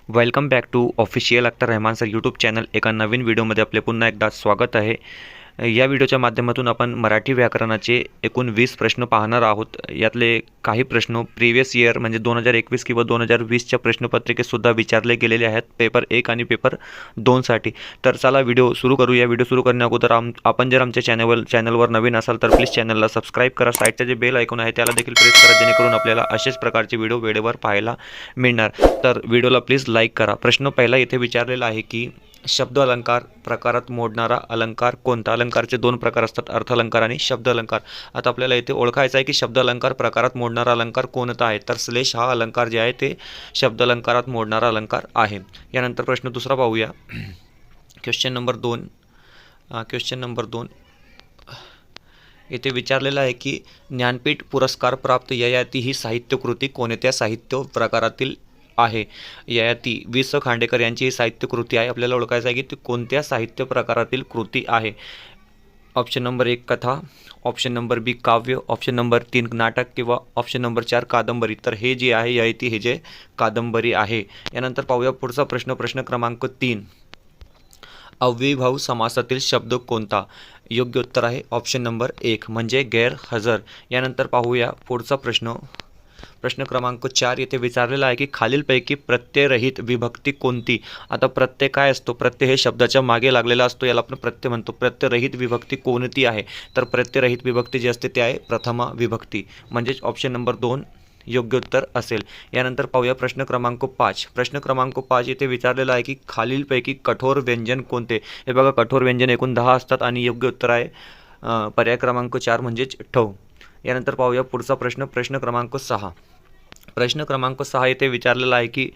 Welcome back to official Akhtar Rahman sir YouTube channel. एका नवीन व्हिडिओमध्ये आपले पुन्हा एकदा स्वागत आहे. या व्हिडिओच्या माध्यमातून आपण मराठी व्याकरणाचे एकूण 20 प्रश्न पाहणार आहोत. यातले काही प्रश्न प्रिव्हियस इयर म्हणजे 2021 किंवा 2020च्या प्रश्नपत्रिकेसुद्धा विचारले गेलेले आहेत, पेपर 1 आणि पेपर 2साठी. तर चला व्हिडिओ सुरू करूया. व्हिडिओ सुरू करण्या अगोदर आपण जर आमच्या चॅनलवर नवीन असाल तर प्लीज चॅनलला सबस्क्राईब करा. साईडचे जे बेल आयकॉन आहे त्याला देखील प्रेस करा, जेणेकरून आपल्याला असेच प्रकारचे व्हिडिओ वेळेवर पाहायला मिळणार. तर व्हिडिओला प्लीज लाईक करा. प्रश्न पहिला इथे विचारलेला आहे की शब्द अलंकार प्रकारात मोडणारा अलंकार कोणता? अलंकारचे 2 प्रकार असतात, अर्थ अलंकार आणि शब्द अलंकार. आता आपल्याला इथे ओळखायचं आहे की शब्द अलंकार प्रकारात मोडणारा अलंकार कोणता आहे. तर श्लेष हा अलंकार जे आहे ते शब्द अलंकारात मोडणारा अलंकार आहे. यानंतर प्रश्न दुसरा पाहूया. क्वेश्चन नंबर 2 येथे विचारलेला आहे की ज्ञानपीठ पुरस्कार प्राप्त ययाती ही साहित्यकृती कोणत्या साहित्य प्रकारातील आहे? ययाती वि. स. खांडेकर यांची ही साहित्यकृती आहे. आपल्याला ओळखायचं आहे की ती कोणत्या साहित्य प्रकारातील कृती आहे. ऑप्शन नंबर 1 कथा, ऑप्शन नंबर बी काव्य, ऑप्शन नंबर 3 नाटक किंवा ऑप्शन नंबर 4 कादंबरी. तर हे जे आहे ययाती हे जे कादंबरी आहे. यानंतर पाहूया पुढचा प्रश्न क्रमांक 3. अव्ययीभाव समासातील शब्द कोणता? योग्य उत्तर आहे ऑप्शन नंबर 1 म्हणजे गैरहजर. यानंतर पाहूया पुढचा प्रश्न क्रमांक 4 येथे विचारलेला आहे की खालीलपैकी प्रत्ययरहित विभक्ती कोणती? आता प्रत्यय काय असतो? प्रत्यय हे शब्दाच्या मागे लागलेला असतो, याला आपण प्रत्यय म्हणतो. प्रत्ययरहित विभक्ती कोणती आहे? तर प्रत्ययरहित विभक्ती जी असते ते आहे प्रथमा विभक्ती, म्हणजेच ऑप्शन नंबर 2 योग्य उत्तर असेल. यानंतर पाहूया प्रश्न क्रमांक 5. प्रश्न क्रमांक 5 येथे विचारलेला आहे की खालीलपैकी कठोर व्यंजन कोणते? हे बघा, कठोर व्यंजन एकूण 10 असतात आणि योग्य उत्तर आहे पर्याय क्रमांक 4 म्हणजेच ठव. यानंतर पाहूया पुढचा प्रश्न क्रमांक 6. प्रश्न क्रमांक 6 येथे विचारलेला आहे की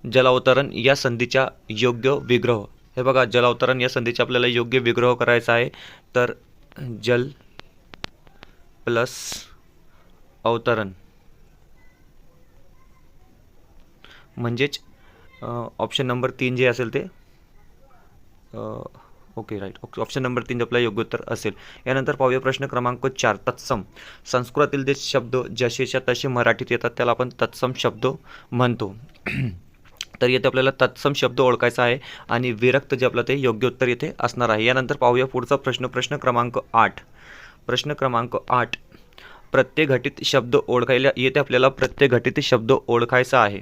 जलावतरण या संधीचा योग्य विग्रह. हे बघा, जलावतरण या संधीचा आपल्याला योग्य विग्रह करायचा आहे. तर जल प्लस अवतरण म्हणजेच ऑप्शन नंबर 3 जे असेल ते ओके राईट, ऑप्शन नंबर 3 आपला योग्य उत्तर असेल. यानंतर पाहूया प्रश्न क्रमांक 4. तत्सम. संस्कृतातील जे शब्द जसेच्या तसे मराठीत येतात त्याला आपण तत्सम शब्द म्हणतो. तर येथे आपल्याला तत्सम शब्द ओळखायचा आहे आणि विरक्त जे आपलं ते योग्य उत्तर येथे असणार आहे. यानंतर पाहूया पुढचा प्रश्न क्रमांक 8. प्रश्न क्रमांक 8. प्रत्ययघटित शब्द ओळखायला येथे आपल्याला प्रत्ययघटित शब्द ओळखायचा आहे.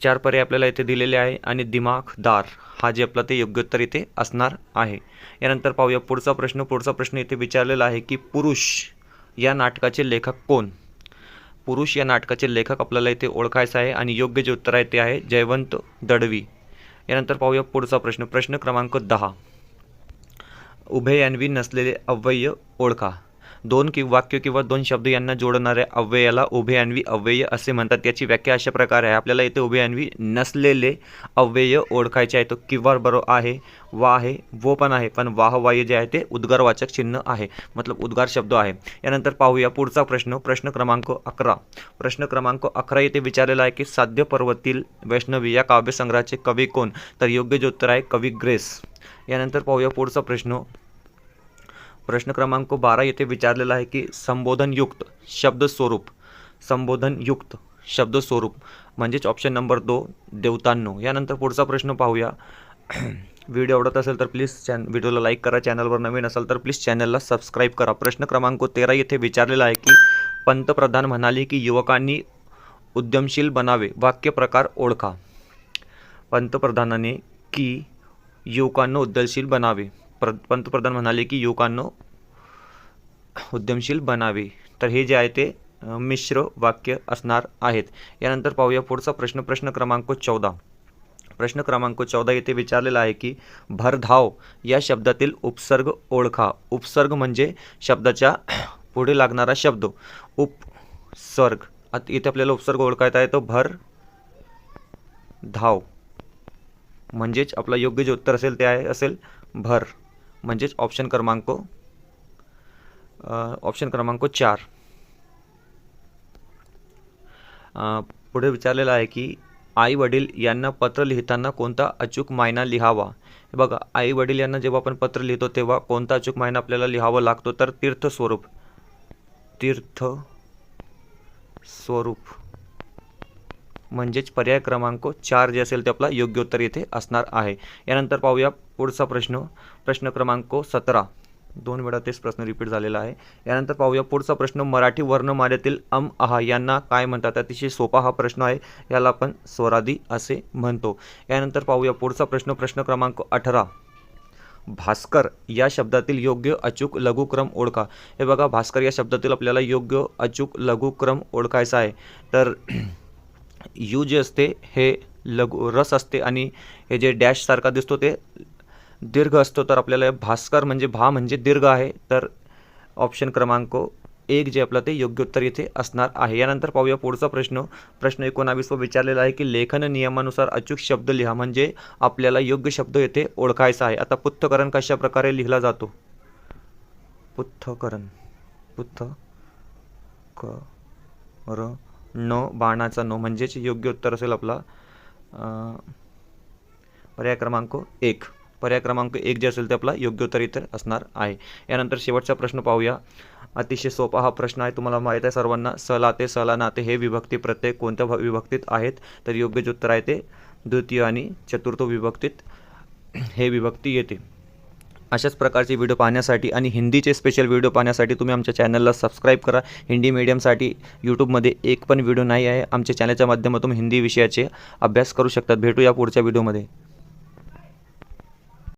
4 पर्याय आपल्याला इथे दिलेले आहे आणि दिमाखदार हा जे आपला ते योग्य उत्तर इथे असणार आहे. यानंतर पाहूया पुढचा प्रश्न इथे विचारलेला आहे की पुरुष या नाटकाचे लेखक कोण? पुरुष या नाटकाचे लेखक आपल्याला इथे ओळखायचा आहे आणि योग्य जे उत्तर आहे ते आहे जयवंत दळवी. यानंतर पाहूया पुढचा प्रश्न क्रमांक 10. उभयन्वी नसलेले अव्यय ओळखा. 2 वाक्य किंवा 2 शब्द यांना जोडणाऱ्या अव्ययाला उभयन्वी अव्यय असे म्हणतात. याची व्याख्या अशा प्रकारे आहे. आपल्याला इथे उभयन्वी नसलेले अव्यय ओळखायचे आहे. तो किंवा बरोबर आहे, वा आहे, वो पण आहे, पण वाह वाय जे आहे ते उद्गारवाचक चिन्ह आहे, मतलब उद्गार शब्द आहे. यानंतर पाहूया पुढचा प्रश्न क्रमांक 11. प्रश्न क्रमांक 11 येथे विचारलेला आहे की साध्य पर्वातील वैष्णवी या काव्यसंग्रहाचे कवी कोण? तर योग्य जे उत्तर आहे कवी ग्रेस. यानंतर पाहूया पुढचा प्रश्न क्रमांक 12 येथे विचारलेला आहे की संबोधनयुक्त शब्द स्वरूप म्हणजेच ऑप्शन नंबर 2 देवतांनो. यानंतर पुढचा प्रश्न पाहूया. व्हिडिओ आवडत असेल तर प्लीज व्हिडिओला लाईक करा. चॅनलवर नवीन असाल तर प्लीज चॅनलला सबस्क्राईब करा. प्रश्न क्रमांक 13 येथे विचारलेला आहे की पंतप्रधान म्हणाले की युवकांनी उद्यमशील बनावे. वाक्य प्रकार ओळखा. पंतप्रधानाने की युवकांना उद्यमशील बनावे. पंतप्रधान म्हणाले की युवकांना उद्यमशील बनावे. तर हे जे आहे ते मिश्र वाक्य असणार आहेत. यानंतर पाहूया पुढचा प्रश्न क्रमांक 14. प्रश्न क्रमांक 14 येथे विचारलेला आहे की भरधाव या शब्दातील उपसर्ग ओळखा. उपसर्ग म्हणजे शब्दाच्या पुढे लागणारा शब्द उपसर्ग. आता इथे आपल्याला उपसर्ग ओळखायचा आहे तो भरधाव, म्हणजेच आपला योग्य जे उत्तर असेल ते असेल भर, म्हणजेच ऑप्शन क्रमांक 4. पुढे विचारलेला आहे की आई वडील यांना पत्र लिहिताना कोणता अचूक मायना लिहावा. हे बघा, आई वडील यांना जेव्हा आपण पत्र लिहितो तेव्हा कोणता अचूक मायना आपल्याला लिहावा लागतो? तर तीर्थ स्वरूप म्हणजेच पर्याय क्रमांक 4 जे असेल ते आपला योग्य उत्तर येथे असणार आहे. यानंतर पाहूया पुढचा प्रश्न क्रमांक 17. 2 वेळा तेच प्रश्न रिपीट झालेला आहे. यानंतर पाहूया पुढचा प्रश्न. मराठी वर्णमालेतील अह यांना काय म्हणतात? अतिशय सोपा हा प्रश्न आहे. याला आपण स्वरादी असे म्हणतो. यानंतर पाहूया पुढचा प्रश्न क्रमांक 18. भास्कर या शब्दातील योग्य अचूक लघुक्रम ओळखा. हे बघा, भास्कर या शब्दातील आपल्याला योग्य अचूक लघुक्रम ओळखायचा आहे. तर यू जे असते हे रस असते आणि हे जे डॅश सारखा दिसतो ते दीर्घ असतो. तर आपल्याला भास्कर म्हणजे भा म्हणजे दीर्घ आहे. तर ऑप्शन क्रमांक 1 जे आपलं ते योग्य उत्तर इथे असणार आहे. यानंतर पाहूया पुढचा प्रश्न 19 विचारलेला आहे की लेखन नियमानुसार अचूक शब्द लिहा. म्हणजे आपल्याला योग्य शब्द येथे ओळखायचा आहे. आता पुत्थकरण कशा प्रकारे लिहिला जातो? पुत्थकरण न बाणाचा न म्हणजेच योग्य उत्तर असेल आपला पर्याय क्रमांक 1. पर्याय क्रमांक 1 जे असेल ते आपला योग्य उत्तर इथे असणार आहे. यानंतर शेवटचा प्रश्न पाहूया. अतिशय सोपा हा प्रश्न आहे. तुम्हाला माहीत आहे सर्वांना, सलाते सला नाते हे विभक्ती प्रत्यय कोणत्या विभक्तीत आहेत? तर योग्य जे उत्तर आहे ते द्वितीय आणि चतुर्थ विभक्तीत हे विभक्ती येते. अशाच प्रकारचे व्हिडिओ पाहण्यासाठी आणि हिंदीचे स्पेशल व्हिडिओ पाहण्यासाठी तुम्ही आमच्या चॅनलला सबस्क्राईब करा. हिंदी मीडियमसाठी यूट्यूबमध्ये एक पण व्हिडिओ नाही आहे. आमच्या चॅनलच्या माध्यमातून हिंदी विषयाचे अभ्यास करू शकतात. भेटूया पुढच्या व्हिडिओमध्ये.